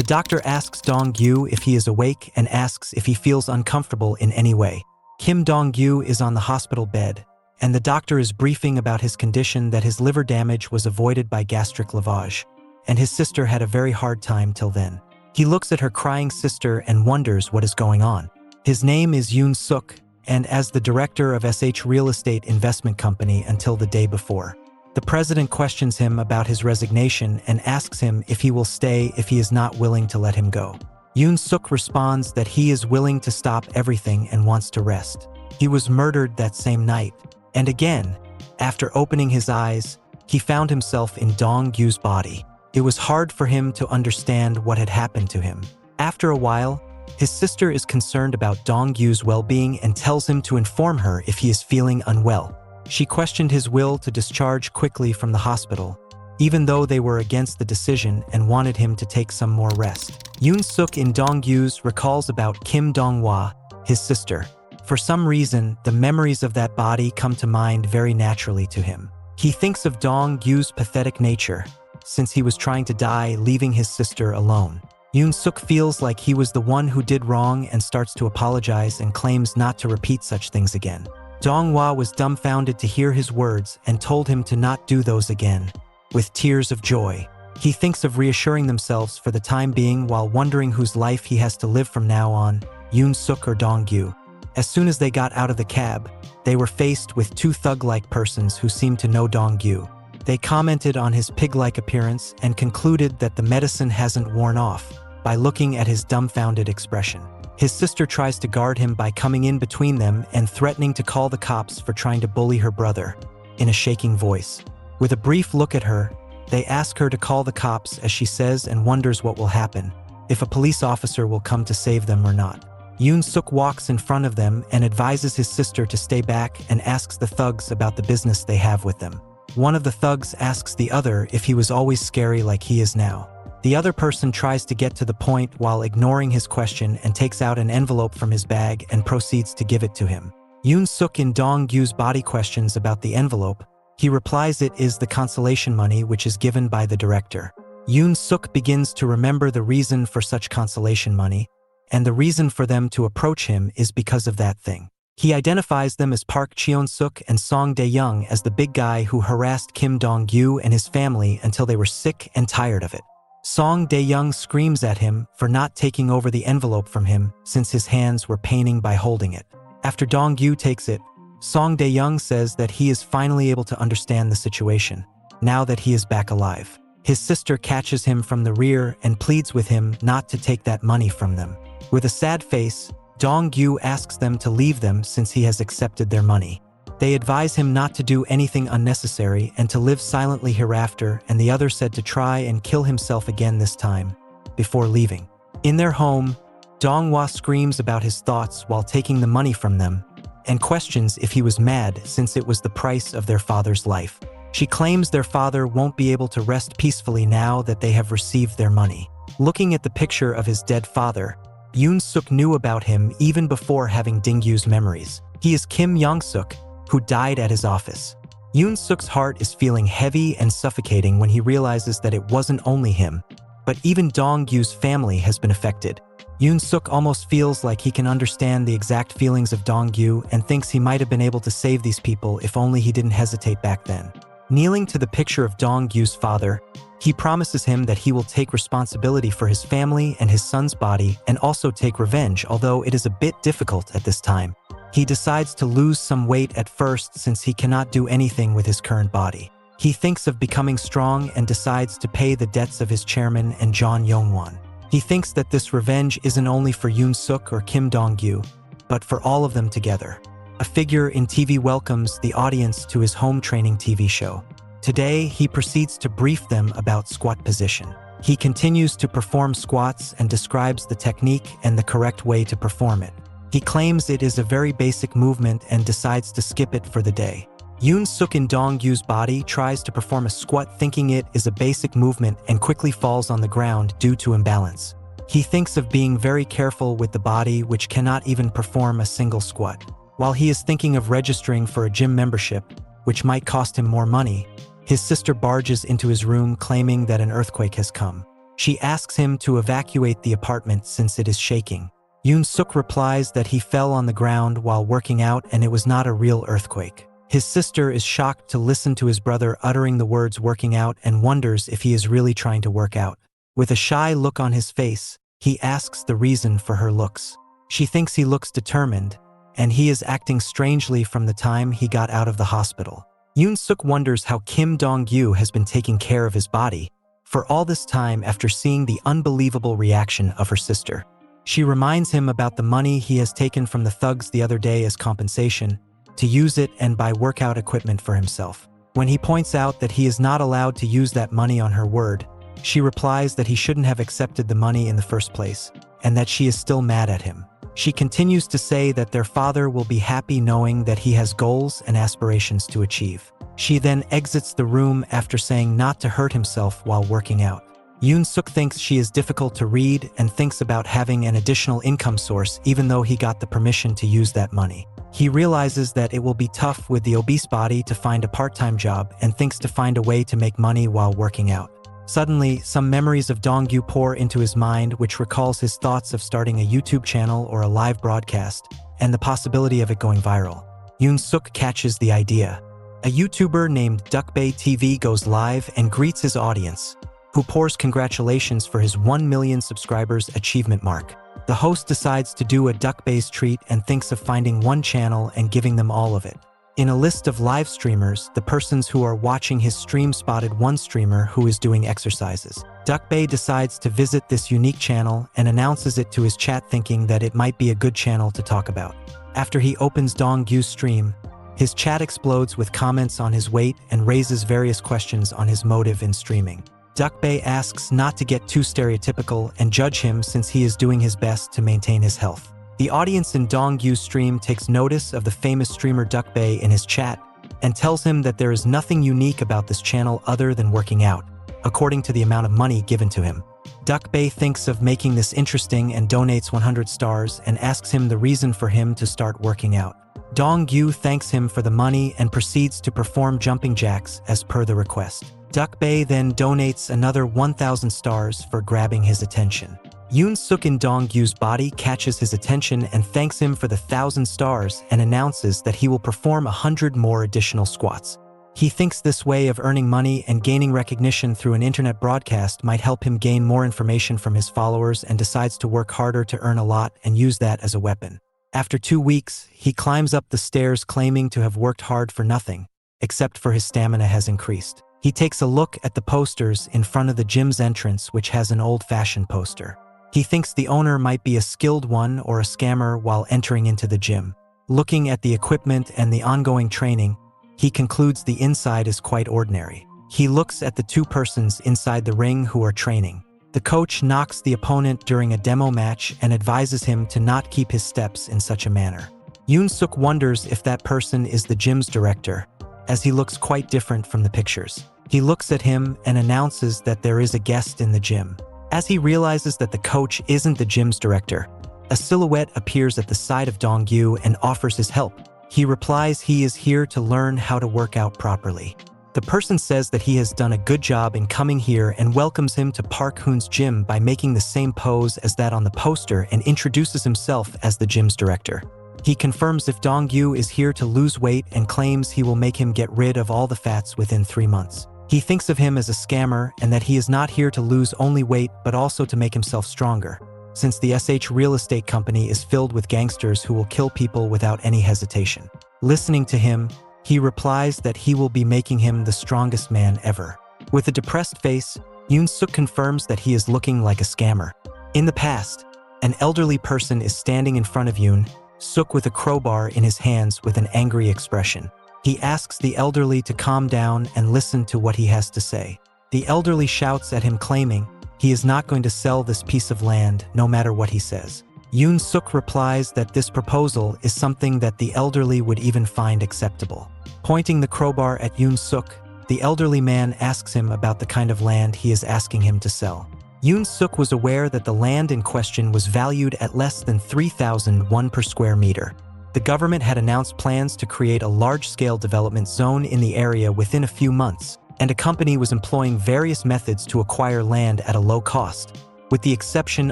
doctor asks Dong-gyu if he is awake and asks if he feels uncomfortable in any way. Kim Dong-gyu is on the hospital bed, and the doctor is briefing about his condition, that his liver damage was avoided by gastric lavage, and his sister had a very hard time till then. He looks at her crying sister and wonders what is going on. His name is Yoon Suk, and as the director of SH Real Estate Investment Company until the day before. The president questions him about his resignation and asks him if he will stay if he is not willing to let him go. Yoon Suk responds that he is willing to stop everything and wants to rest. He was murdered that same night, and again, after opening his eyes, he found himself in Dong-gyu's body. It was hard for him to understand what had happened to him. After a while, his sister is concerned about Dong-gyu's well-being and tells him to inform her if he is feeling unwell. She questioned his will to discharge quickly from the hospital, even though they were against the decision and wanted him to take some more rest. Yoon Suk in Dong-gyu's recalls about Kim Dong-hwa, his sister. For some reason, the memories of that body come to mind very naturally to him. He thinks of Dong-gyu's pathetic nature, since he was trying to die, leaving his sister alone. Yoon Suk feels like he was the one who did wrong and starts to apologize and claims not to repeat such things again. Dong-hwa was dumbfounded to hear his words and told him to not do those again. With tears of joy, he thinks of reassuring themselves for the time being while wondering whose life he has to live from now on, Yoon Suk or Dong-gyu. As soon as they got out of the cab, they were faced with two thug-like persons who seemed to know Dong-gyu. They commented on his pig-like appearance and concluded that the medicine hasn't worn off by looking at his dumbfounded expression. His sister tries to guard him by coming in between them and threatening to call the cops for trying to bully her brother, in a shaking voice. With a brief look at her, they ask her to call the cops, as she says and wonders what will happen, if a police officer will come to save them or not. Yoon Suk walks in front of them and advises his sister to stay back and asks the thugs about the business they have with them. One of the thugs asks the other if he was always scary like he is now. The other person tries to get to the point while ignoring his question and takes out an envelope from his bag and proceeds to give it to him. Yoon Suk in Dong-gyu's body questions about the envelope. He replies it is the consolation money which is given by the director. Yoon Suk begins to remember the reason for such consolation money, and the reason for them to approach him is because of that thing. He identifies them as Park Cheon-suk and Song Dae-young as the big guy who harassed Kim Dong-gyu and his family until they were sick and tired of it. Song Dae-young screams at him for not taking over the envelope from him since his hands were paining by holding it. After Dong-gyu takes it, Song Dae-young says that he is finally able to understand the situation, now that he is back alive. His sister catches him from the rear and pleads with him not to take that money from them. With a sad face, Dong-gyu asks them to leave them since he has accepted their money. They advise him not to do anything unnecessary and to live silently hereafter, and the other said to try and kill himself again this time, before leaving. In their home, Dong-hwa screams about his thoughts while taking the money from them, and questions if he was mad since it was the price of their father's life. She claims their father won't be able to rest peacefully now that they have received their money. Looking at the picture of his dead father, Yoon Suk knew about him even before having Dong-gyu's memories. He is Kim Yong-suk, who died at his office. Yoon Suk's heart is feeling heavy and suffocating when he realizes that it wasn't only him, but even Dong-gyu's family has been affected. Yoon Suk almost feels like he can understand the exact feelings of Dong-gyu and thinks he might have been able to save these people if only he didn't hesitate back then. Kneeling to the picture of Dong-gyu's father, he promises him that he will take responsibility for his family and his son's body and also take revenge, although it is a bit difficult at this time. He decides to lose some weight at first since he cannot do anything with his current body. He thinks of becoming strong and decides to pay the debts of his chairman and John Yong-won. He thinks that this revenge isn't only for Yoon Suk or Kim Dong-gyu, but for all of them together. A figure in TV welcomes the audience to his home training TV show. Today, he proceeds to brief them about squat position. He continues to perform squats and describes the technique and the correct way to perform it. He claims it is a very basic movement and decides to skip it for the day. Yoon Suk in Dong-gyu's body tries to perform a squat thinking it is a basic movement and quickly falls on the ground due to imbalance. He thinks of being very careful with the body which cannot even perform a single squat. While he is thinking of registering for a gym membership, which might cost him more money, his sister barges into his room claiming that an earthquake has come. She asks him to evacuate the apartment since it is shaking. Yoon-suk replies that he fell on the ground while working out and it was not a real earthquake. His sister is shocked to listen to his brother uttering the words working out and wonders if he is really trying to work out. With a shy look on his face, he asks the reason for her looks. She thinks he looks determined, and he is acting strangely from the time he got out of the hospital. Yoon-suk wonders how Kim Dong-gyu has been taking care of his body for all this time after seeing the unbelievable reaction of her sister. She reminds him about the money he has taken from the thugs the other day as compensation to use it and buy workout equipment for himself. When he points out that he is not allowed to use that money on her word, she replies that he shouldn't have accepted the money in the first place, and that she is still mad at him. She continues to say that their father will be happy knowing that he has goals and aspirations to achieve. She then exits the room after saying not to hurt himself while working out. Yoon-suk thinks she is difficult to read and thinks about having an additional income source even though he got the permission to use that money. He realizes that it will be tough with the obese body to find a part-time job and thinks to find a way to make money while working out. Suddenly, some memories of Dong-gyu pour into his mind, which recalls his thoughts of starting a YouTube channel or a live broadcast, and the possibility of it going viral. Yoon-suk catches the idea. A YouTuber named Dukbae TV goes live and greets his audience, who pours congratulations for his 1 million subscribers achievement mark. The host decides to do a Dukbae's treat and thinks of finding one channel and giving them all of it. In a list of live streamers, the persons who are watching his stream spotted one streamer who is doing exercises. Dukbae decides to visit this unique channel and announces it to his chat thinking that it might be a good channel to talk about. After he opens Dong-gyu's stream, his chat explodes with comments on his weight and raises various questions on his motive in streaming. Dukbae asks not to get too stereotypical and judge him since he is doing his best to maintain his health. The audience in Dong-gyu's stream takes notice of the famous streamer Dukbae in his chat and tells him that there is nothing unique about this channel other than working out, according to the amount of money given to him. Dukbae thinks of making this interesting and donates 100 stars and asks him the reason for him to start working out. Dong-gyu thanks him for the money and proceeds to perform jumping jacks as per the request. Dukbae then donates another 1,000 stars for grabbing his attention. Yoon-suk in Dong-gyu's body catches his attention and thanks him for the 1,000 stars and announces that he will perform 100 more additional squats. He thinks this way of earning money and gaining recognition through an internet broadcast might help him gain more information from his followers and decides to work harder to earn a lot and use that as a weapon. After 2 weeks, he climbs up the stairs claiming to have worked hard for nothing, except for his stamina has increased. He takes a look at the posters in front of the gym's entrance, which has an old-fashioned poster. He thinks the owner might be a skilled one or a scammer while entering into the gym. Looking at the equipment and the ongoing training, he concludes the inside is quite ordinary. He looks at the 2 persons inside the ring who are training. The coach knocks the opponent during a demo match and advises him to not keep his steps in such a manner. Yoon-suk wonders if that person is the gym's director, as he looks quite different from the pictures. He looks at him and announces that there is a guest in the gym. As he realizes that the coach isn't the gym's director, a silhouette appears at the side of Dong-gyu and offers his help. He replies he is here to learn how to work out properly. The person says that he has done a good job in coming here and welcomes him to Park Hoon's gym by making the same pose as that on the poster and introduces himself as the gym's director. He confirms if Dong-gyu is here to lose weight and claims he will make him get rid of all the fats within 3 months. He thinks of him as a scammer and that he is not here to lose only weight but also to make himself stronger, since the SH real estate company is filled with gangsters who will kill people without any hesitation. Listening to him, he replies that he will be making him the strongest man ever. With a depressed face, Yoon-suk confirms that he is looking like a scammer. In the past, an elderly person is standing in front of Yoon-suk with a crowbar in his hands with an angry expression. He asks the elderly to calm down and listen to what he has to say. The elderly shouts at him claiming he is not going to sell this piece of land no matter what he says. Yoon-suk replies that this proposal is something that the elderly would even find acceptable. Pointing the crowbar at Yoon-suk, the elderly man asks him about the kind of land he is asking him to sell. Yoon-suk was aware that the land in question was valued at less than 3,000 won per square meter. The government had announced plans to create a large-scale development zone in the area within a few months, and a company was employing various methods to acquire land at a low cost, with the exception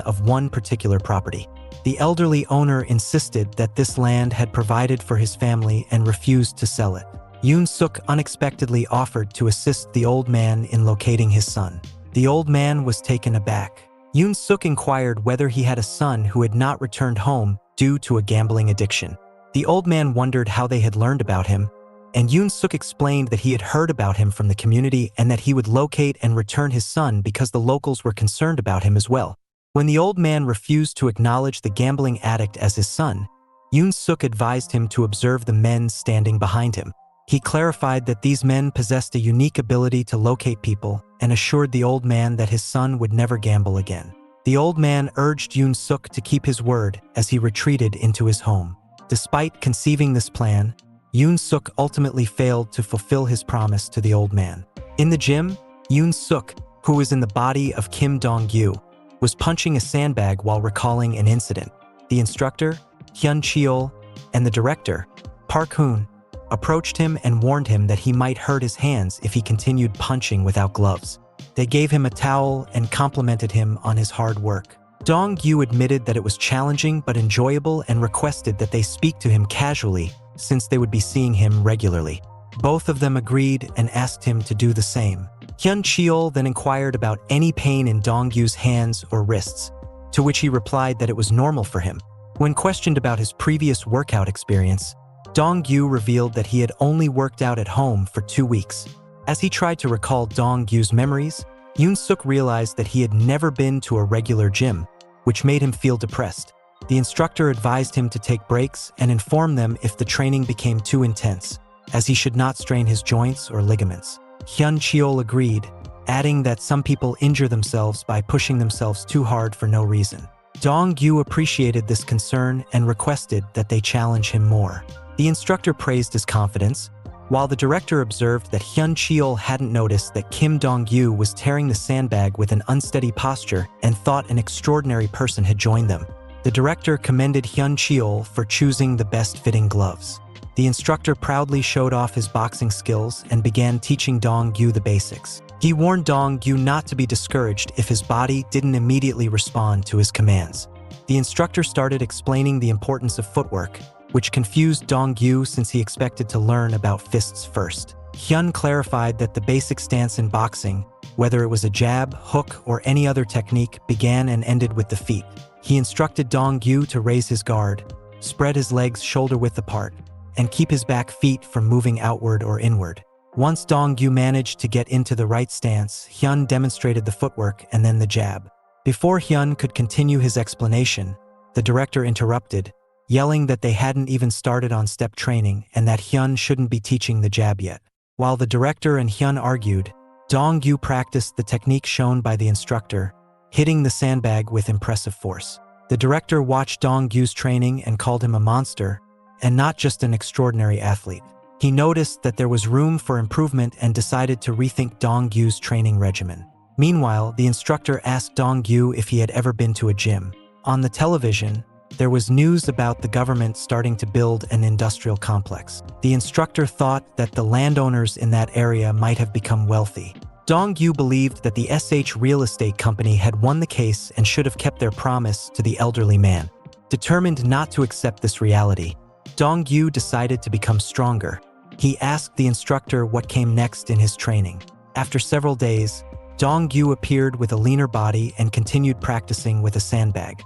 of one particular property. The elderly owner insisted that this land had provided for his family and refused to sell it. Yoon Suk unexpectedly offered to assist the old man in locating his son. The old man was taken aback. Yoon Suk inquired whether he had a son who had not returned home due to a gambling addiction. The old man wondered how they had learned about him, and Yoon Suk explained that he had heard about him from the community and that he would locate and return his son because the locals were concerned about him as well. When the old man refused to acknowledge the gambling addict as his son, Yoon Suk advised him to observe the men standing behind him. He clarified that these men possessed a unique ability to locate people and assured the old man that his son would never gamble again. The old man urged Yoon Suk to keep his word as he retreated into his home. Despite conceiving this plan, Yoon Suk ultimately failed to fulfill his promise to the old man. In the gym, Yoon Suk, who was in the body of Kim Dong-gyu, was punching a sandbag while recalling an incident. The instructor, Hyun Cheol, and the director, Park Hoon, approached him and warned him that he might hurt his hands if he continued punching without gloves. They gave him a towel and complimented him on his hard work. Dong-gyu admitted that it was challenging but enjoyable and requested that they speak to him casually since they would be seeing him regularly. Both of them agreed and asked him to do the same. Hyun Cheol then inquired about any pain in Dong-gyu's hands or wrists, to which he replied that it was normal for him. When questioned about his previous workout experience, Dong-gyu revealed that he had only worked out at home for 2 weeks. As he tried to recall Dong-gyu's memories, Yoon Suk realized that he had never been to a regular gym, which made him feel depressed. The instructor advised him to take breaks and inform them if the training became too intense, as he should not strain his joints or ligaments. Hyun Cheol agreed, adding that some people injure themselves by pushing themselves too hard for no reason. Dong-gyu appreciated this concern and requested that they challenge him more. The instructor praised his confidence, while the director observed that Hyun Cheol hadn't noticed that Kim Dong-gyu was tearing the sandbag with an unsteady posture and thought an extraordinary person had joined them. The director commended Hyun Cheol for choosing the best-fitting gloves. The instructor proudly showed off his boxing skills and began teaching Dong-gyu the basics. He warned Dong-gyu not to be discouraged if his body didn't immediately respond to his commands. The instructor started explaining the importance of footwork, which confused Dong-gyu since he expected to learn about fists first. Hyun clarified that the basic stance in boxing, whether it was a jab, hook, or any other technique, began and ended with the feet. He instructed Dong-gyu to raise his guard, spread his legs shoulder-width apart, and keep his back feet from moving outward or inward. Once Dong-gyu managed to get into the right stance, Hyun demonstrated the footwork and then the jab. Before Hyun could continue his explanation, the director interrupted, yelling that they hadn't even started on step training and that Hyun shouldn't be teaching the jab yet. While the director and Hyun argued, Dong-gyu practiced the technique shown by the instructor, hitting the sandbag with impressive force. The director watched Dong-gyu's training and called him a monster, and not just an extraordinary athlete. He noticed that there was room for improvement and decided to rethink Dong-gyu's training regimen. Meanwhile, the instructor asked Dong-gyu if he had ever been to a gym. On the television, there was news about the government starting to build an industrial complex. The instructor thought that the landowners in that area might have become wealthy. Dong-gyu believed that the SH real estate company had won the case and should have kept their promise to the elderly man. Determined not to accept this reality, Dong-gyu decided to become stronger. He asked the instructor what came next in his training. After several days, Dong-gyu appeared with a leaner body and continued practicing with a sandbag.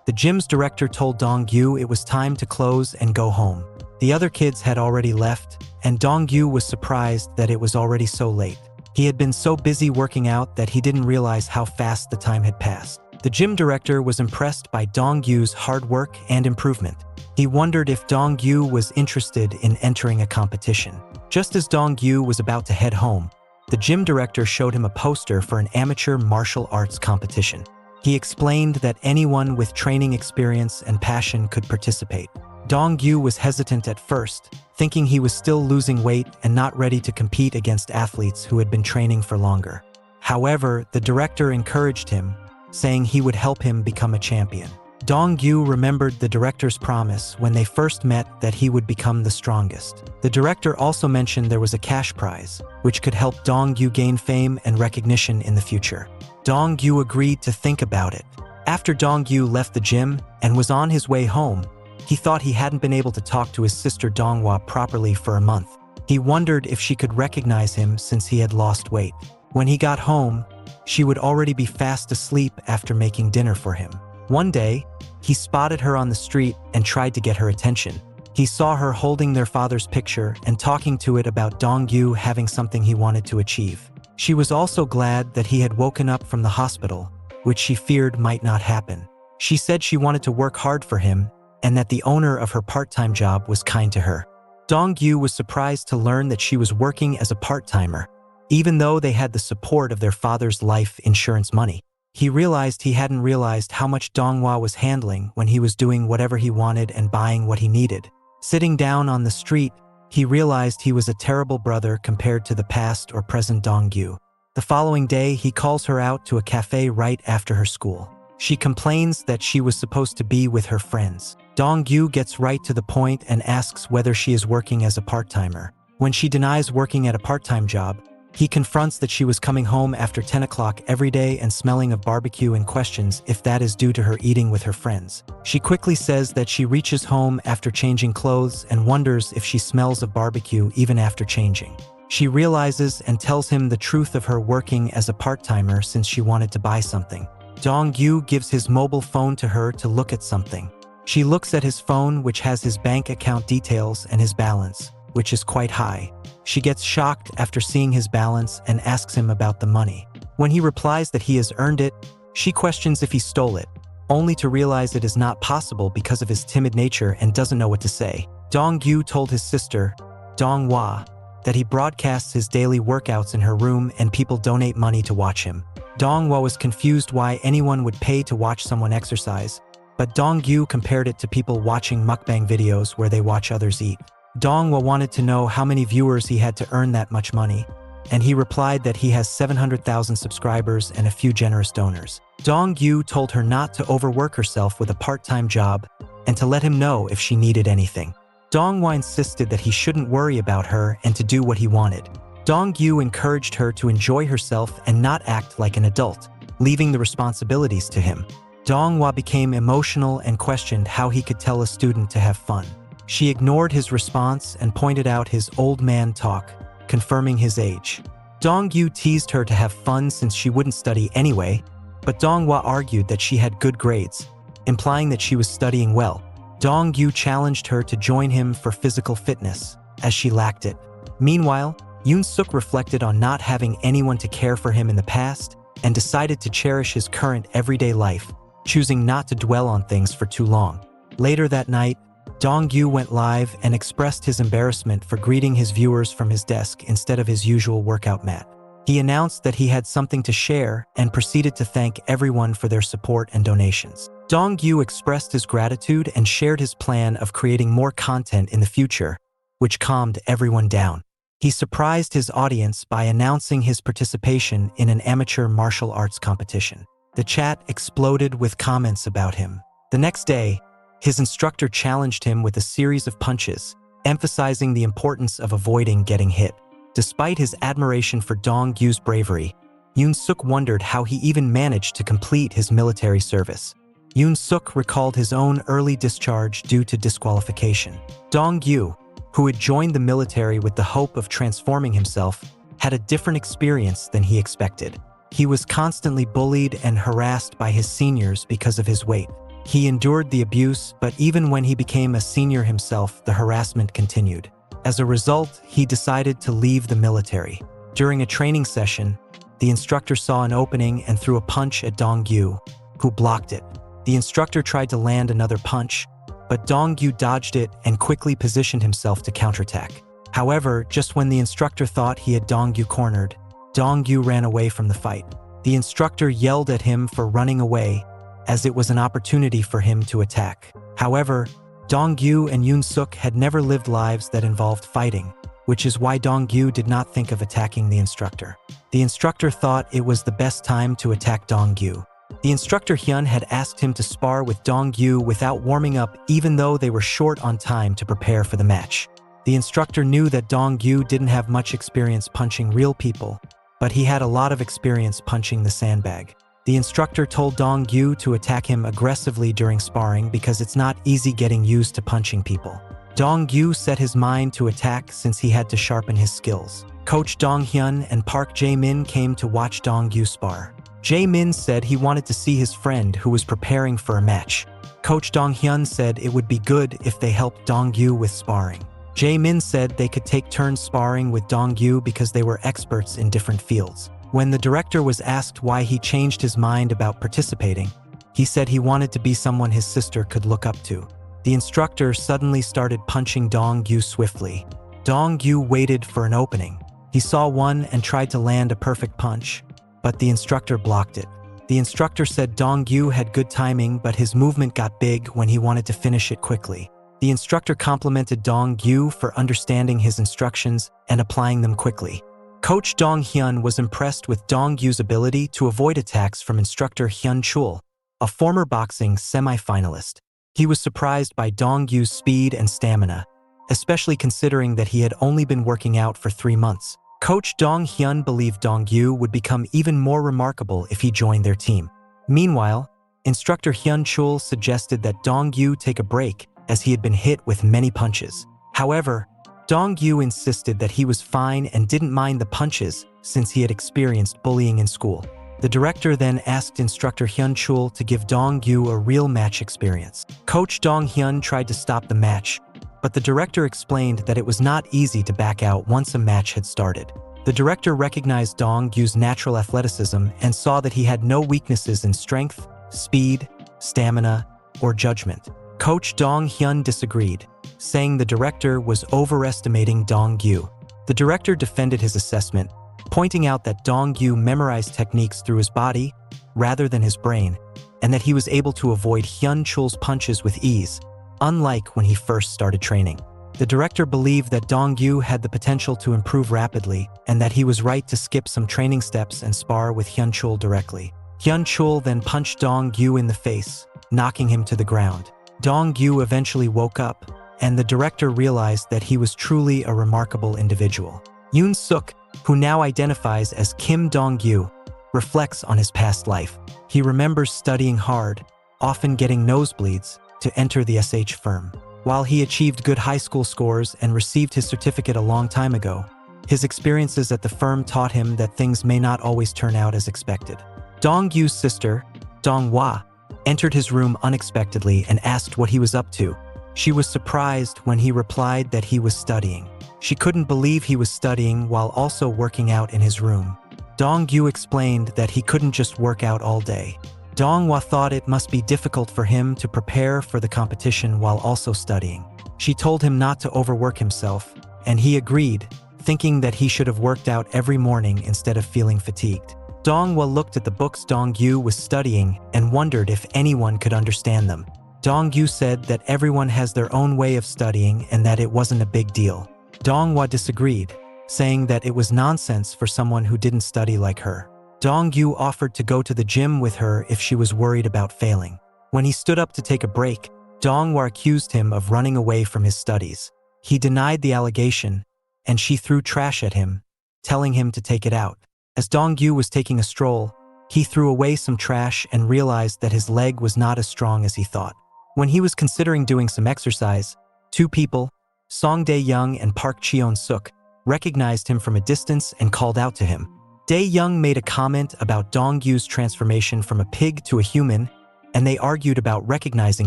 The gym's director told Dong-gyu it was time to close and go home. The other kids had already left, and Dong-gyu was surprised that it was already so late. He had been so busy working out that he didn't realize how fast the time had passed. The gym director was impressed by Dong-gyu's hard work and improvement. He wondered if Dong-gyu was interested in entering a competition. Just as Dong-gyu was about to head home, the gym director showed him a poster for an amateur martial arts competition. He explained that anyone with training experience and passion could participate. Dong-gyu was hesitant at first, thinking he was still losing weight and not ready to compete against athletes who had been training for longer. However, the director encouraged him, saying he would help him become a champion. Dong-gyu remembered the director's promise when they first met that he would become the strongest. The director also mentioned there was a cash prize, which could help Dong-gyu gain fame and recognition in the future. Dong-gyu agreed to think about it. After Dong-gyu left the gym and was on his way home, he thought he hadn't been able to talk to his sister Donghua properly for a month. He wondered if she could recognize him since he had lost weight. When he got home, she would already be fast asleep after making dinner for him. One day, he spotted her on the street and tried to get her attention. He saw her holding their father's picture and talking to it about Dong-gyu having something he wanted to achieve. She was also glad that he had woken up from the hospital, which she feared might not happen. She said she wanted to work hard for him and that the owner of her part-time job was kind to her. Dong-gyu was surprised to learn that she was working as a part-timer, even though they had the support of their father's life insurance money. He realized he hadn't realized how much Donghua was handling when he was doing whatever he wanted and buying what he needed. Sitting down on the street, he realized he was a terrible brother compared to the past or present Dong-gyu. The following day, he calls her out to a cafe right after her school. She complains that she was supposed to be with her friends. Dong-gyu gets right to the point and asks whether she is working as a part-timer. When she denies working at a part-time job, he confronts that she was coming home after 10 o'clock every day and smelling of barbecue and questions if that is due to her eating with her friends. She quickly says that she reaches home after changing clothes and wonders if she smells of barbecue even after changing. She realizes and tells him the truth of her working as a part-timer since she wanted to buy something. Dong-gyu gives his mobile phone to her to look at something. She looks at his phone, which has his bank account details and his balance, which is quite high. She gets shocked after seeing his balance and asks him about the money. When he replies that he has earned it, she questions if he stole it, only to realize it is not possible because of his timid nature and doesn't know what to say. Dong-gyu told his sister, Donghua, that he broadcasts his daily workouts in her room and people donate money to watch him. Donghua was confused why anyone would pay to watch someone exercise, but Dong-gyu compared it to people watching mukbang videos where they watch others eat. Donghua wanted to know how many viewers he had to earn that much money, and he replied that he has 700,000 subscribers and a few generous donors. Dong-gyu told her not to overwork herself with a part-time job and to let him know if she needed anything. Donghua insisted that he shouldn't worry about her and to do what he wanted. Dong-gyu encouraged her to enjoy herself and not act like an adult, leaving the responsibilities to him. Donghua became emotional and questioned how he could tell a student to have fun. She ignored his response and pointed out his old man talk, confirming his age. Dong-gyu teased her to have fun since she wouldn't study anyway, but Donghua argued that she had good grades, implying that she was studying well. Dong-gyu challenged her to join him for physical fitness, as she lacked it. Meanwhile, Yoon-suk reflected on not having anyone to care for him in the past and decided to cherish his current everyday life, choosing not to dwell on things for too long. Later that night, Dong-gyu went live and expressed his embarrassment for greeting his viewers from his desk instead of his usual workout mat. He announced that he had something to share and proceeded to thank everyone for their support and donations. Dong-gyu expressed his gratitude and shared his plan of creating more content in the future, which calmed everyone down. He surprised his audience by announcing his participation in an amateur martial arts competition. The chat exploded with comments about him. The next day, his instructor challenged him with a series of punches, emphasizing the importance of avoiding getting hit. Despite his admiration for Dong-gyu's bravery, Yoon-suk wondered how he even managed to complete his military service. Yoon-suk recalled his own early discharge due to disqualification. Dong-gyu, who had joined the military with the hope of transforming himself, had a different experience than he expected. He was constantly bullied and harassed by his seniors because of his weight. He endured the abuse, but even when he became a senior himself, the harassment continued. As a result, he decided to leave the military. During a training session, the instructor saw an opening and threw a punch at Dong-gyu, who blocked it. The instructor tried to land another punch, but Dong-gyu dodged it and quickly positioned himself to counterattack. However, just when the instructor thought he had Dong-gyu cornered, Dong-gyu ran away from the fight. The instructor yelled at him for running away, as it was an opportunity for him to attack. However, Dong-gyu and Yoon-suk had never lived lives that involved fighting, which is why Dong-gyu did not think of attacking the instructor. The instructor thought it was the best time to attack Dong-gyu. The instructor Hyun had asked him to spar with Dong-yu without warming up, even though they were short on time to prepare for the match. The instructor knew that Dong-yu didn't have much experience punching real people, but he had a lot of experience punching the sandbag. The instructor told Dong-yu to attack him aggressively during sparring because it's not easy getting used to punching people. Dong-yu set his mind to attack since he had to sharpen his skills. Coach Dong-hyun and Park Jae-min came to watch Dong-yu spar. Jae-min said he wanted to see his friend who was preparing for a match. Coach Dong-hyun said it would be good if they helped Dong-yu with sparring. Jae-min said they could take turns sparring with Dong-yu because they were experts in different fields. When the director was asked why he changed his mind about participating, he said he wanted to be someone his sister could look up to. The instructor suddenly started punching Dong-yu swiftly. Dong-yu waited for an opening. He saw one and tried to land a perfect punch, but the instructor blocked it. The instructor said Dong-yu had good timing, but his movement got big when he wanted to finish it quickly. The instructor complimented Dong-yu for understanding his instructions and applying them quickly. Coach Dong-hyun was impressed with Dong-yu's ability to avoid attacks from instructor Hyun-chul, a former boxing semi-finalist. He was surprised by Dong-yu's speed and stamina, especially considering that he had only been working out for 3 months. Coach Dong-hyun believed Dong-yu would become even more remarkable if he joined their team. Meanwhile, instructor Hyun-chul suggested that Dong-yu take a break as he had been hit with many punches. However, Dong-yu insisted that he was fine and didn't mind the punches since he had experienced bullying in school. The director then asked instructor Hyun-chul to give Dong-yu a real match experience. Coach Dong-hyun tried to stop the match, but the director explained that it was not easy to back out once a match had started. The director recognized Dong-yu's natural athleticism and saw that he had no weaknesses in strength, speed, stamina, or judgment. Coach Dong-hyun disagreed, saying the director was overestimating Dong-yu. The director defended his assessment, pointing out that Dong-yu memorized techniques through his body rather than his brain, and that he was able to avoid Hyun-chul's punches with ease, unlike when he first started training. The director believed that Dong-yu had the potential to improve rapidly and that he was right to skip some training steps and spar with Hyun-chul directly. Hyun-chul then punched Dong-yu in the face, knocking him to the ground. Dong-yu eventually woke up, and the director realized that he was truly a remarkable individual. Yoon-suk, who now identifies as Kim Dong-yu, reflects on his past life. He remembers studying hard, often getting nosebleeds, to enter the SH firm. While he achieved good high school scores and received his certificate a long time ago, his experiences at the firm taught him that things may not always turn out as expected. Dong-yu's sister, Dong-hwa, entered his room unexpectedly and asked what he was up to. She was surprised when he replied that he was studying. She couldn't believe he was studying while also working out in his room. Dong-yu explained that he couldn't just work out all day. Dong-hwa thought it must be difficult for him to prepare for the competition while also studying. She told him not to overwork himself, and he agreed, thinking that he should have worked out every morning instead of feeling fatigued. Dong-hwa looked at the books Dong-yu was studying and wondered if anyone could understand them. Dong-yu said that everyone has their own way of studying and that it wasn't a big deal. Dong-hwa disagreed, saying that it was nonsense for someone who didn't study like her. Dong-yu offered to go to the gym with her if she was worried about failing. When he stood up to take a break, Dong-hwa accused him of running away from his studies. He denied the allegation, and she threw trash at him, telling him to take it out. As Dong-yu was taking a stroll, he threw away some trash and realized that his leg was not as strong as he thought. When he was considering doing some exercise, 2 people, Song Dae-young and Park Cheon-suk, recognized him from a distance and called out to him. Dae-young made a comment about Dong-yu's transformation from a pig to a human, and they argued about recognizing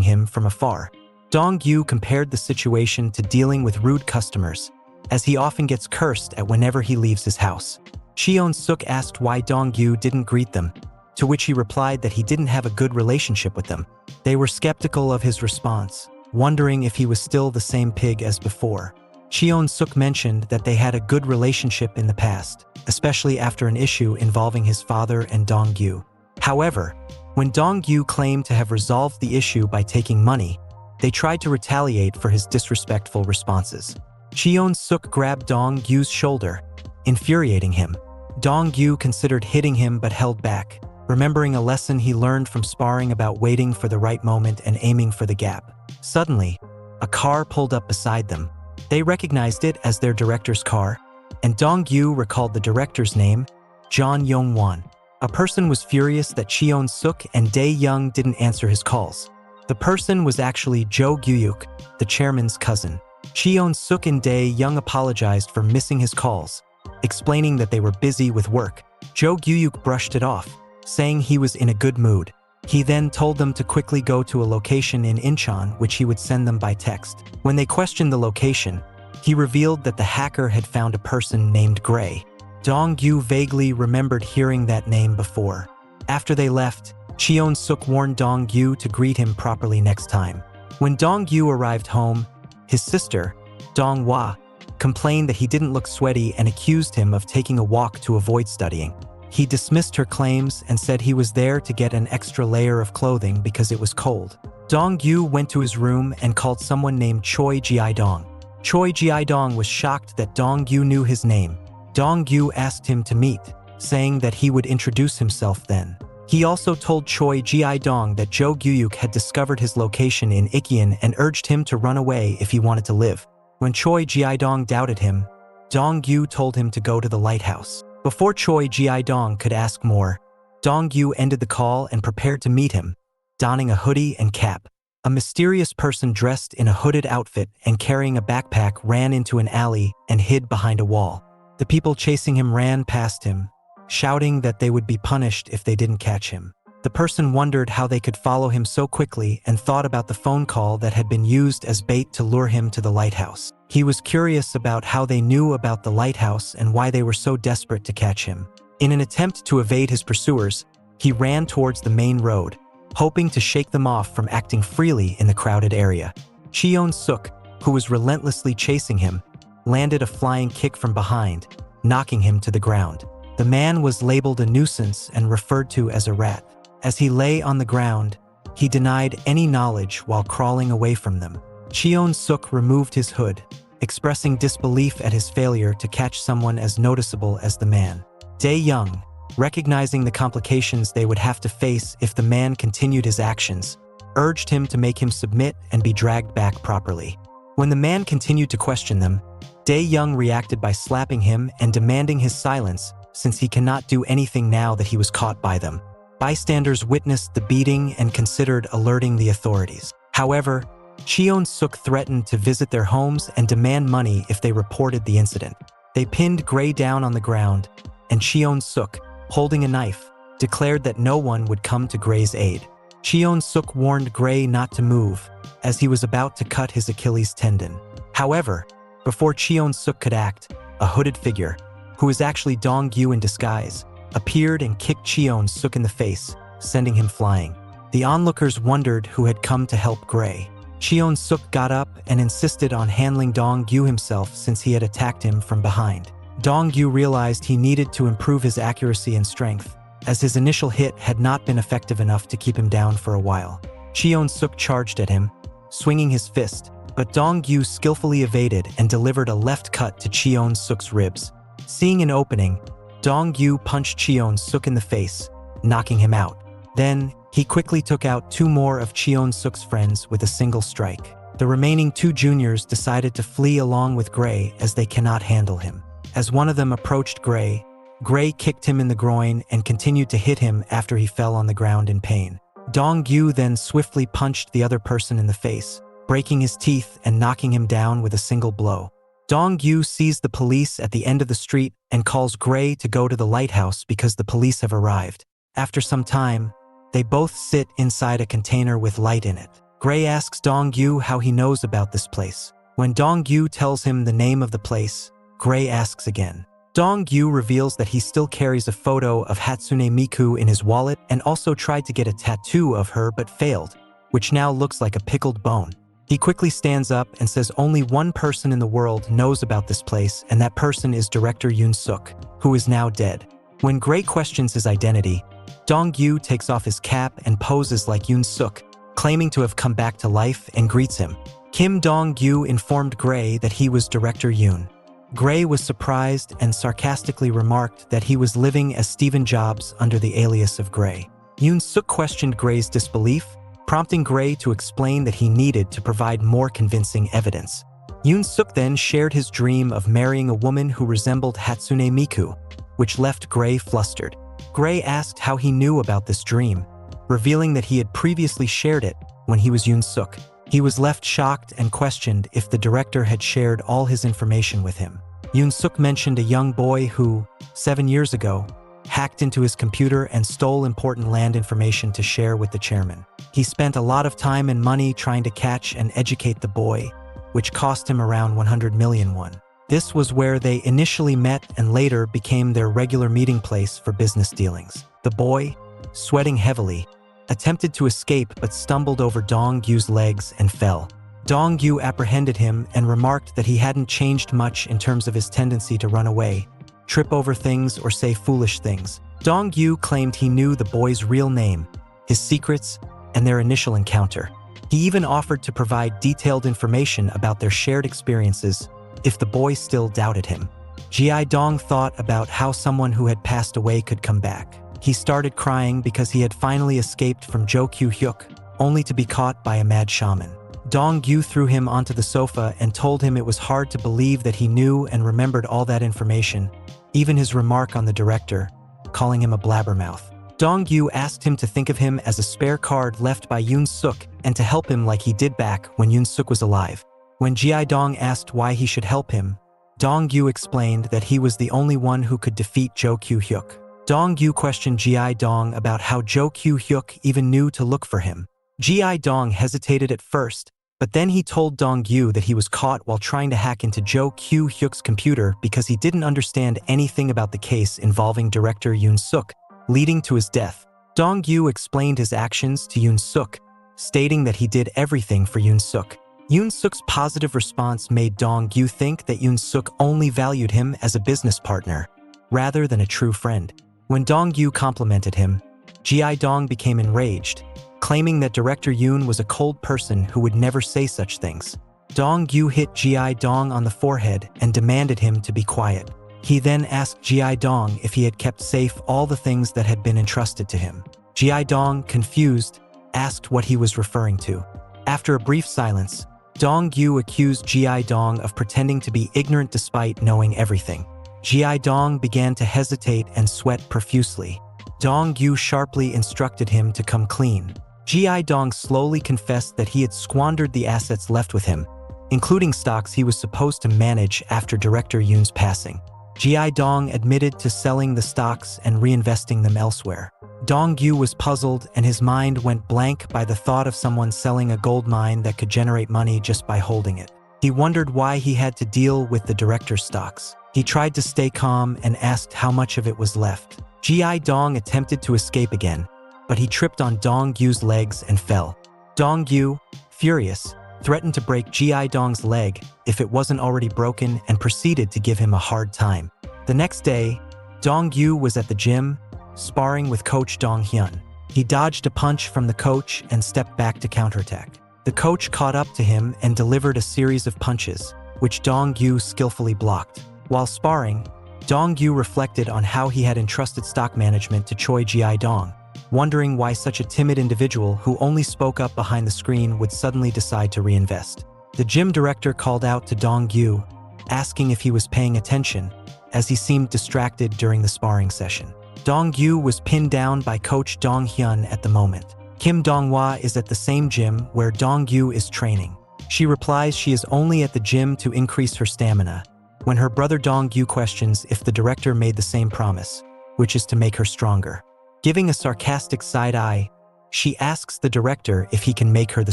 him from afar. Dong-yu compared the situation to dealing with rude customers, as he often gets cursed at whenever he leaves his house. Cheon-suk asked why Dong-yu didn't greet them, to which he replied that he didn't have a good relationship with them. They were skeptical of his response, wondering if he was still the same pig as before. Cheon-suk mentioned that they had a good relationship in the past, especially after an issue involving his father and Dong-yu. However, when Dong-yu claimed to have resolved the issue by taking money, they tried to retaliate for his disrespectful responses. Cheon-suk grabbed Dong-yu's shoulder, infuriating him. Dong-yu considered hitting him but held back, remembering a lesson he learned from sparring about waiting for the right moment and aiming for the gap. Suddenly, a car pulled up beside them. They recognized it as their director's car, and Dong-gyu recalled the director's name, John Yong-won. A person was furious that Cheon-suk and Dae-young didn't answer his calls. The person was actually Jo Gyuyuk, the chairman's cousin. Cheon-suk and Dae-young apologized for missing his calls, explaining that they were busy with work. Jo Gyuyuk brushed it off, saying he was in a good mood. He then told them to quickly go to a location in Incheon, which he would send them by text. When they questioned the location, he revealed that the hacker had found a person named Gray. Dong-gyu vaguely remembered hearing that name before. After they left, Cheon-suk warned Dong-gyu to greet him properly next time. When Dong-gyu arrived home, his sister, Dong-hwa, complained that he didn't look sweaty and accused him of taking a walk to avoid studying. He dismissed her claims and said he was there to get an extra layer of clothing because it was cold. Dong-gyu went to his room and called someone named Choi Ji-dong. Choi Ji-dong was shocked that Dong-gyu knew his name. Dong-gyu asked him to meet, saying that he would introduce himself then. He also told Choi Ji-dong that Jo Gyuyuk had discovered his location in Ikyeon and urged him to run away if he wanted to live. When Choi Ji-dong doubted him, Dong-gyu told him to go to the lighthouse. Before Choi Ji-dong could ask more, Dong-gyu ended the call and prepared to meet him, donning a hoodie and cap. A mysterious person dressed in a hooded outfit and carrying a backpack ran into an alley and hid behind a wall. The people chasing him ran past him, shouting that they would be punished if they didn't catch him. The person wondered how they could follow him so quickly and thought about the phone call that had been used as bait to lure him to the lighthouse. He was curious about how they knew about the lighthouse and why they were so desperate to catch him. In an attempt to evade his pursuers, he ran towards the main road, hoping to shake them off from acting freely in the crowded area. Cheon-suk, who was relentlessly chasing him, landed a flying kick from behind, knocking him to the ground. The man was labeled a nuisance and referred to as a rat. As he lay on the ground, he denied any knowledge while crawling away from them. Cheon-suk removed his hood, expressing disbelief at his failure to catch someone as noticeable as the man. Dae-young, recognizing the complications they would have to face if the man continued his actions, urged him to make him submit and be dragged back properly. When the man continued to question them, Dae-young reacted by slapping him and demanding his silence since he cannot do anything now that he was caught by them. Bystanders witnessed the beating and considered alerting the authorities. However, Cheon-suk threatened to visit their homes and demand money if they reported the incident. They pinned Gray down on the ground, and Cheon-suk, holding a knife, declared that no one would come to Gray's aid. Cheon-suk warned Gray not to move, as he was about to cut his Achilles tendon. However, before Cheon-suk could act, a hooded figure, who was actually Dong-gyu in disguise, appeared and kicked Cheon-suk in the face, sending him flying. The onlookers wondered who had come to help Gray. Cheon-suk got up and insisted on handling Dong-gyu himself since he had attacked him from behind. Dong-gyu realized he needed to improve his accuracy and strength, as his initial hit had not been effective enough to keep him down for a while. Cheon-suk charged at him, swinging his fist, but Dong-gyu skillfully evaded and delivered a left cut to Cheon-suk's ribs. Seeing an opening, Dong-gyu punched Cheon-suk in the face, knocking him out. Then, he quickly took out two more of Cheon-suk's friends with a single strike. The remaining two juniors decided to flee along with Gray as they cannot handle him. As one of them approached Gray, Gray kicked him in the groin and continued to hit him after he fell on the ground in pain. Dong-gyu then swiftly punched the other person in the face, breaking his teeth and knocking him down with a single blow. Dong-gyu sees the police at the end of the street and calls Gray to go to the lighthouse because the police have arrived. After some time, they both sit inside a container with light in it. Gray asks Dong-gyu how he knows about this place. When Dong-gyu tells him the name of the place, Gray asks again. Dong-gyu reveals that he still carries a photo of Hatsune Miku in his wallet and also tried to get a tattoo of her but failed, which now looks like a pickled bone. He quickly stands up and says only one person in the world knows about this place, and that person is director Yoon-suk, who is now dead. When Gray questions his identity, Dong-gyu takes off his cap and poses like Yoon-suk, claiming to have come back to life, and greets him. Kim Dong-gyu informed Gray that he was director Yoon. Gray was surprised and sarcastically remarked that he was living as Stephen Jobs under the alias of Gray. Yoon Suk questioned Gray's disbelief, prompting Gray to explain that he needed to provide more convincing evidence. Yoon Suk then shared his dream of marrying a woman who resembled Hatsune Miku, which left Gray flustered. Gray asked how he knew about this dream, revealing that he had previously shared it when he was Yoon Suk. He was left shocked and questioned if the director had shared all his information with him. Yoon Suk mentioned a young boy who, 7 years ago, hacked into his computer and stole important land information to share with the chairman. He spent a lot of time and money trying to catch and educate the boy, which cost him around 100 million won. This was where they initially met and later became their regular meeting place for business dealings. The boy, sweating heavily, attempted to escape but stumbled over Dong-Yu's legs and fell. Dong-Yu apprehended him and remarked that he hadn't changed much in terms of his tendency to run away, trip over things, or say foolish things. Dong-Yu claimed he knew the boy's real name, his secrets, and their initial encounter. He even offered to provide detailed information about their shared experiences if the boy still doubted him. Ji Dong thought about how someone who had passed away could come back. He started crying because he had finally escaped from Jo Kyu-hyuk, only to be caught by a mad shaman. Dong-Yu threw him onto the sofa and told him it was hard to believe that he knew and remembered all that information, even his remark on the director, calling him a blabbermouth. Dong-Yu asked him to think of him as a spare card left by Yoon Suk and to help him like he did back when Yoon Suk was alive. When Ji Dong asked why he should help him, Dong-Yu explained that he was the only one who could defeat Jo Kyu-hyuk. Dong-Yu questioned Ji Dong about how Jo Kyu-hyuk even knew to look for him. Ji Dong hesitated at first, but then he told Dong-Yu that he was caught while trying to hack into Jo Kyu-hyuk's computer because he didn't understand anything about the case involving director Yoon Suk, leading to his death. Dong-Yu explained his actions to Yoon Suk, stating that he did everything for Yoon Suk. Yoon Suk's positive response made Dong-Yu think that Yoon Suk only valued him as a business partner, rather than a true friend. When Dong-Yu complimented him, Ji Dong became enraged, claiming that director Yoon was a cold person who would never say such things. Dong-Yu hit Ji Dong on the forehead and demanded him to be quiet. He then asked Ji Dong if he had kept safe all the things that had been entrusted to him. Ji Dong, confused, asked what he was referring to. After a brief silence, Dong-Yu accused Ji Dong of pretending to be ignorant despite knowing everything. Ji Dong began to hesitate and sweat profusely. Dong-Yu sharply instructed him to come clean. Ji Dong slowly confessed that he had squandered the assets left with him, including stocks he was supposed to manage after director Yoon's passing. Ji Dong admitted to selling the stocks and reinvesting them elsewhere. Dong-Yu was puzzled and his mind went blank by the thought of someone selling a gold mine that could generate money just by holding it. He wondered why he had to deal with the director's stocks. He tried to stay calm and asked how much of it was left. Ji Dong attempted to escape again, but he tripped on Dong-Yu's legs and fell. Dong-Yu, furious, threatened to break Ji Dong's leg if it wasn't already broken and proceeded to give him a hard time. The next day, Dong-Yu was at the gym, sparring with coach Dong-hyun. He dodged a punch from the coach and stepped back to counterattack. The coach caught up to him and delivered a series of punches, which Dong-Yu skillfully blocked. While sparring, Dong-Yu reflected on how he had entrusted stock management to Choi Ji-dong, wondering why such a timid individual who only spoke up behind the screen would suddenly decide to reinvest. The gym director called out to Dong-Yu, asking if he was paying attention, as he seemed distracted during the sparring session. Dong-Yu was pinned down by coach Dong-hyun at the moment. Kim Dong-hwa is at the same gym where Dong-Yu is training. She replies she is only at the gym to increase her stamina, when her brother Dong-Yu questions if the director made the same promise, which is to make her stronger. Giving a sarcastic side-eye, she asks the director if he can make her the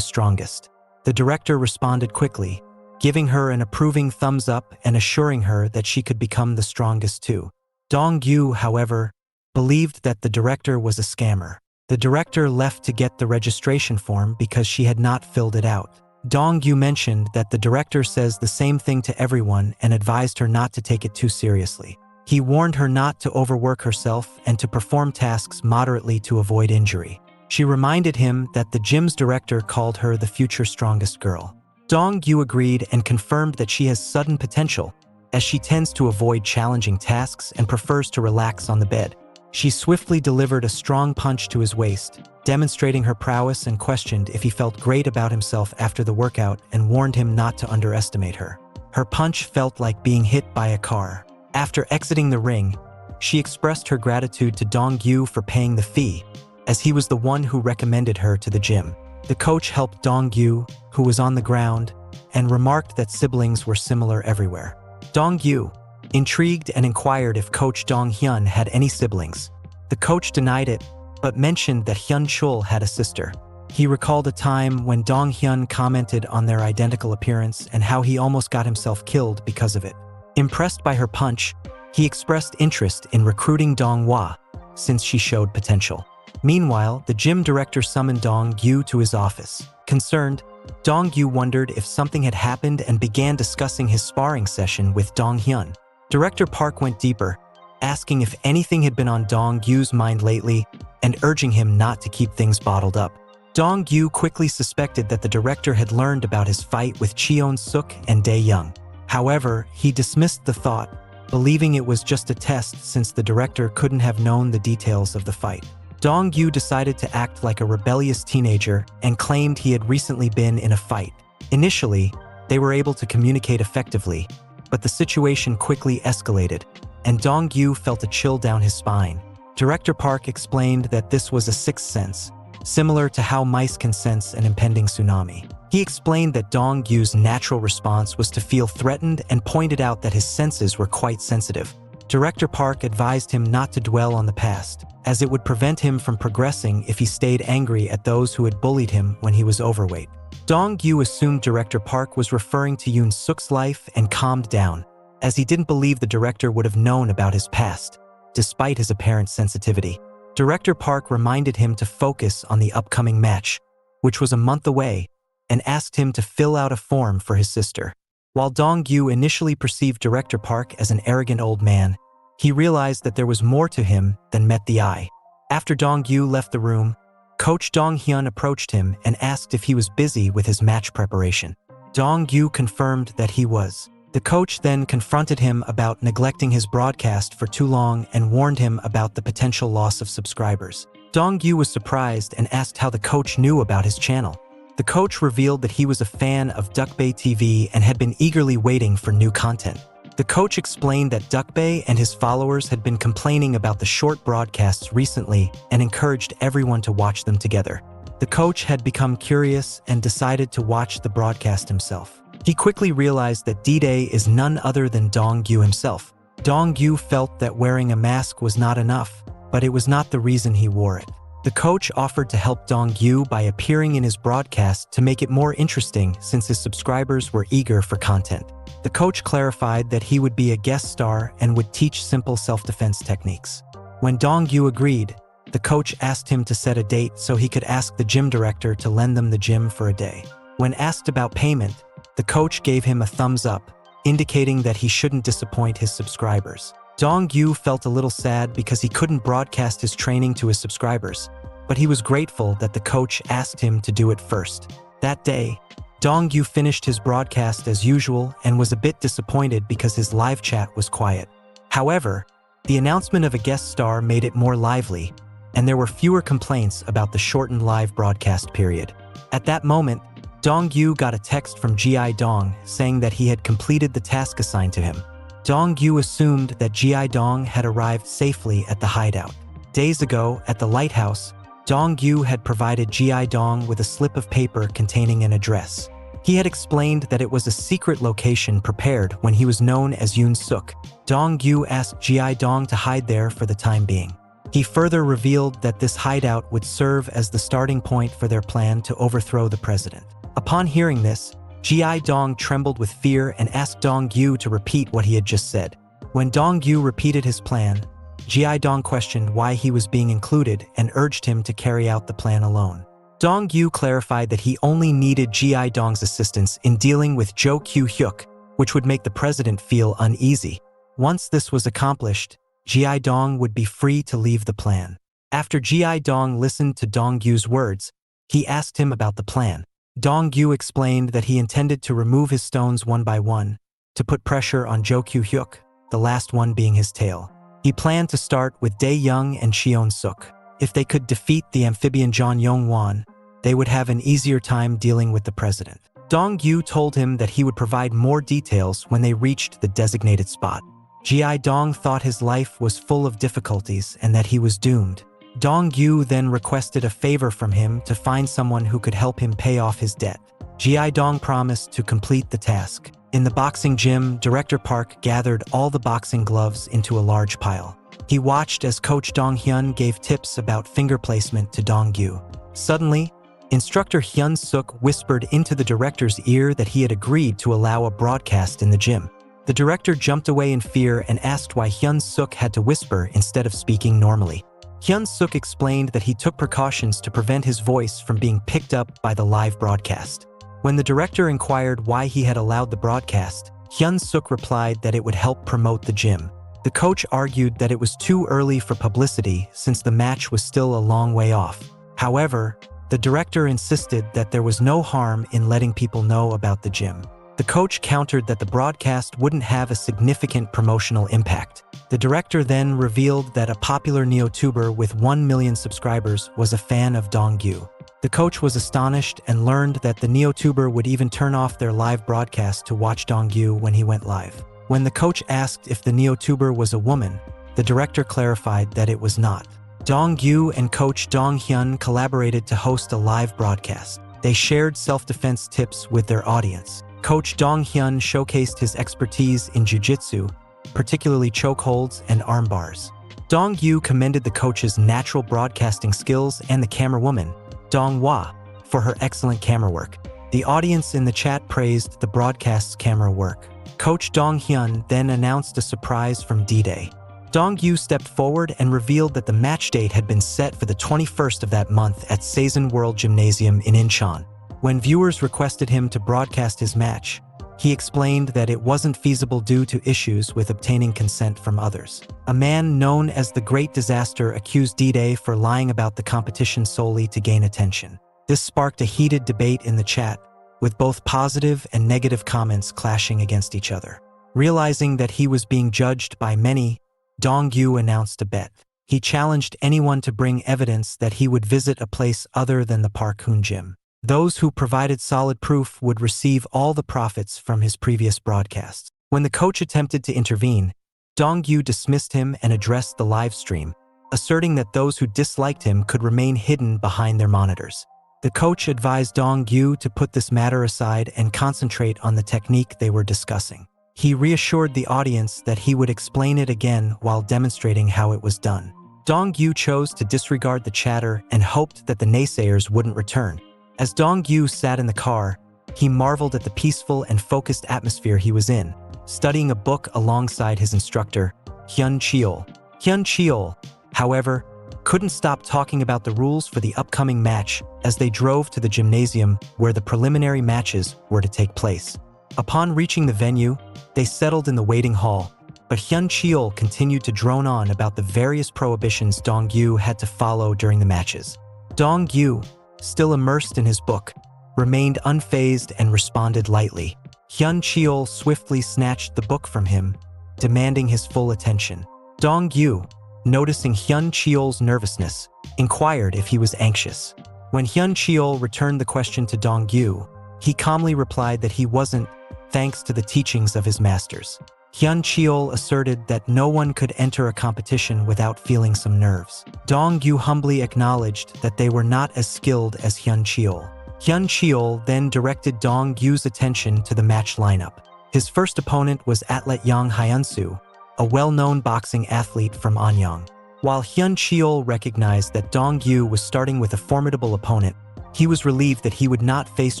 strongest. The director responded quickly, giving her an approving thumbs up and assuring her that she could become the strongest too. Dong-Yu, however, believed that the director was a scammer. The director left to get the registration form because she had not filled it out. Dong-Yu mentioned that the director says the same thing to everyone and advised her not to take it too seriously. He warned her not to overwork herself and to perform tasks moderately to avoid injury. She reminded him that the gym's director called her the future strongest girl. Dong-Yu agreed and confirmed that she has sudden potential, as she tends to avoid challenging tasks and prefers to relax on the bed. She swiftly delivered a strong punch to his waist, demonstrating her prowess, and questioned if he felt great about himself after the workout and warned him not to underestimate her. Her punch felt like being hit by a car. After exiting the ring, she expressed her gratitude to Dong-gyu for paying the fee, as he was the one who recommended her to the gym. The coach helped Dong-gyu, who was on the ground, and remarked that siblings were similar everywhere. Dong-gyu, intrigued, and inquired if Coach Dong-hyun had any siblings. The coach denied it, but mentioned that Hyun-chul had a sister. He recalled a time when Dong-hyun commented on their identical appearance and how he almost got himself killed because of it. Impressed by her punch, he expressed interest in recruiting Dong-hwa, since she showed potential. Meanwhile, the gym director summoned Dong-gyu to his office. Concerned, Dong-gyu wondered if something had happened and began discussing his sparring session with Dong-hyun. Director Park went deeper, asking if anything had been on Dong-gyu's mind lately and urging him not to keep things bottled up. Dong-gyu quickly suspected that the director had learned about his fight with Cheon-suk and Dae-young. However, he dismissed the thought, believing it was just a test since the director couldn't have known the details of the fight. Dong-gyu decided to act like a rebellious teenager and claimed he had recently been in a fight. Initially, they were able to communicate effectively, but the situation quickly escalated, and Dong-gyu felt a chill down his spine. Director Park explained that this was a sixth sense, similar to how mice can sense an impending tsunami. He explained that Dong-gyu's natural response was to feel threatened and pointed out that his senses were quite sensitive. Director Park advised him not to dwell on the past, as it would prevent him from progressing if he stayed angry at those who had bullied him when he was overweight. Dong-gyu assumed Director Park was referring to Yoon-suk's life and calmed down, as he didn't believe the director would have known about his past, despite his apparent sensitivity. Director Park reminded him to focus on the upcoming match, which was a month away, and asked him to fill out a form for his sister. While Dong-gyu initially perceived Director Park as an arrogant old man, he realized that there was more to him than met the eye. After Dong-gyu left the room, Coach Dong-hyun approached him and asked if he was busy with his match preparation. Dong-gyu confirmed that he was. The coach then confronted him about neglecting his broadcast for too long and warned him about the potential loss of subscribers. Dong-gyu was surprised and asked how the coach knew about his channel. The coach revealed that he was a fan of Dukbae TV and had been eagerly waiting for new content. The coach explained that Dukbae and his followers had been complaining about the short broadcasts recently and encouraged everyone to watch them together. The coach had become curious and decided to watch the broadcast himself. He quickly realized that D-Day is none other than Dong-gyu himself. Dong-gyu felt that wearing a mask was not enough, but it was not the reason he wore it. The coach offered to help Dong-gyu by appearing in his broadcast to make it more interesting since his subscribers were eager for content. The coach clarified that he would be a guest star and would teach simple self-defense techniques. When Dong-gyu agreed, the coach asked him to set a date so he could ask the gym director to lend them the gym for a day. When asked about payment, the coach gave him a thumbs up, indicating that he shouldn't disappoint his subscribers. Dong-gyu felt a little sad because he couldn't broadcast his training to his subscribers, but he was grateful that the coach asked him to do it first. That day, Dong-gyu finished his broadcast as usual and was a bit disappointed because his live chat was quiet. However, the announcement of a guest star made it more lively, and there were fewer complaints about the shortened live broadcast period. At that moment, Dong-gyu got a text from Gi Dong saying that he had completed the task assigned to him. Dong-gyu assumed that Gi Dong had arrived safely at the hideout. Days ago, at the lighthouse, Dong-gyu had provided Gi Dong with a slip of paper containing an address. He had explained that it was a secret location prepared when he was known as Yoon-suk. Dong-gyu asked Gi Dong to hide there for the time being. He further revealed that this hideout would serve as the starting point for their plan to overthrow the president. Upon hearing this, Gi Dong trembled with fear and asked Dong-gyu to repeat what he had just said. When Dong-gyu repeated his plan, Gi Dong questioned why he was being included and urged him to carry out the plan alone. Dong-gyu clarified that he only needed Gi Dong's assistance in dealing with Jo Kyu-hyuk, which would make the president feel uneasy. Once this was accomplished, Gi Dong would be free to leave the plan. After Gi Dong listened to Dong-gyu's words, he asked him about the plan. Dong-gyu explained that he intended to remove his stones one by one, to put pressure on Jo Kyu-hyuk, the last one being his tail. He planned to start with Dae Young and Cheon Suk. If they could defeat the amphibian Jeon Yong-won, they would have an easier time dealing with the president. Dong-yu told him that he would provide more details when they reached the designated spot. Gi-dong thought his life was full of difficulties and that he was doomed. Dong-yu then requested a favor from him to find someone who could help him pay off his debt. Gi-dong promised to complete the task. In the boxing gym, Director Park gathered all the boxing gloves into a large pile. He watched as Coach Dong-hyun gave tips about finger placement to Dong-yu. Suddenly, Instructor Hyun Suk whispered into the director's ear that he had agreed to allow a broadcast in the gym. The director jumped away in fear and asked why Hyun Suk had to whisper instead of speaking normally. Hyun Suk explained that he took precautions to prevent his voice from being picked up by the live broadcast. When the director inquired why he had allowed the broadcast, Hyun Suk replied that it would help promote the gym. The coach argued that it was too early for publicity since the match was still a long way off. However, the director insisted that there was no harm in letting people know about the gym. The coach countered that the broadcast wouldn't have a significant promotional impact. The director then revealed that a popular neo-tuber with 1 million subscribers was a fan of Dong-yu. The coach was astonished and learned that the neo-tuber would even turn off their live broadcast to watch Dong-yu when he went live. When the coach asked if the neo-tuber was a woman, the director clarified that it was not. Dong-yu and coach Dong-hyun collaborated to host a live broadcast. They shared self-defense tips with their audience. Coach Dong-hyun showcased his expertise in jiu-jitsu, particularly chokeholds and arm bars. Dong-yu commended the coach's natural broadcasting skills and the camerawoman, Dong-hwa, for her excellent camera work. The audience in the chat praised the broadcast's camera work. Coach Dong-hyun then announced a surprise from D-Day. Dong-yu stepped forward and revealed that the match date had been set for the 21st of that month at Seisan World Gymnasium in Incheon. When viewers requested him to broadcast his match, he explained that it wasn't feasible due to issues with obtaining consent from others. A man known as the Great Disaster accused D-Day for lying about the competition solely to gain attention. This sparked a heated debate in the chat, with both positive and negative comments clashing against each other. Realizing that he was being judged by many, Dong-yu announced a bet. He challenged anyone to bring evidence that he would visit a place other than the Park Hoon Gym. Those who provided solid proof would receive all the profits from his previous broadcasts. When the coach attempted to intervene, Dong-yu dismissed him and addressed the live stream, asserting that those who disliked him could remain hidden behind their monitors. The coach advised Dong-yu to put this matter aside and concentrate on the technique they were discussing. He reassured the audience that he would explain it again while demonstrating how it was done. Dong-yu chose to disregard the chatter and hoped that the naysayers wouldn't return. As Dong-yu sat in the car, he marveled at the peaceful and focused atmosphere he was in, studying a book alongside his instructor, Hyun Cheol. Hyun Cheol, however, couldn't stop talking about the rules for the upcoming match as they drove to the gymnasium where the preliminary matches were to take place. Upon reaching the venue, they settled in the waiting hall, but Hyun Cheol continued to drone on about the various prohibitions Dong-yu had to follow during the matches. Dong-yu, still immersed in his book, remained unfazed and responded lightly. Hyun Cheol swiftly snatched the book from him, demanding his full attention. Dong-yu, noticing Hyun Cheol's nervousness, inquired if he was anxious. When Hyun Cheol returned the question to Dong-yu, he calmly replied that he wasn't, thanks to the teachings of his masters. Hyun Cheol asserted that no one could enter a competition without feeling some nerves. Dong-yu humbly acknowledged that they were not as skilled as Hyun Cheol. Hyun Cheol then directed Dong-yu's attention to the match lineup. His first opponent was athlete Yang Hyun-soo, a well-known boxing athlete from Anyang. While Hyun Cheol recognized that Dong-yu was starting with a formidable opponent, he was relieved that he would not face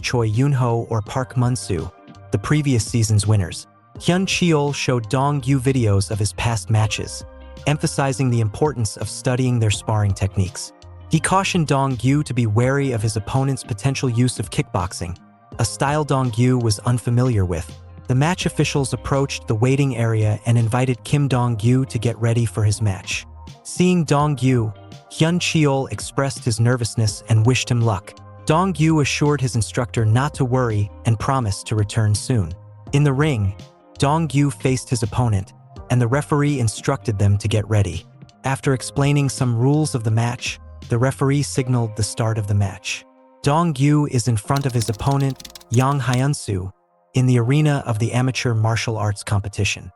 Choi Yoon-ho or Park Mun-soo, the previous season's winners. Hyun Cheol showed Dong-yu videos of his past matches, emphasizing the importance of studying their sparring techniques. He cautioned Dong-yu to be wary of his opponent's potential use of kickboxing, a style Dong-yu was unfamiliar with. The match officials approached the waiting area and invited Kim Dong-yu to get ready for his match. Seeing Dong-yu, Hyun Cheol expressed his nervousness and wished him luck. Dong-yu assured his instructor not to worry and promised to return soon. In the ring, Dong-yu faced his opponent, and the referee instructed them to get ready. After explaining some rules of the match, the referee signaled the start of the match. Dong-yu is in front of his opponent, Yang Hyun-soo, in the arena of the amateur martial arts competition.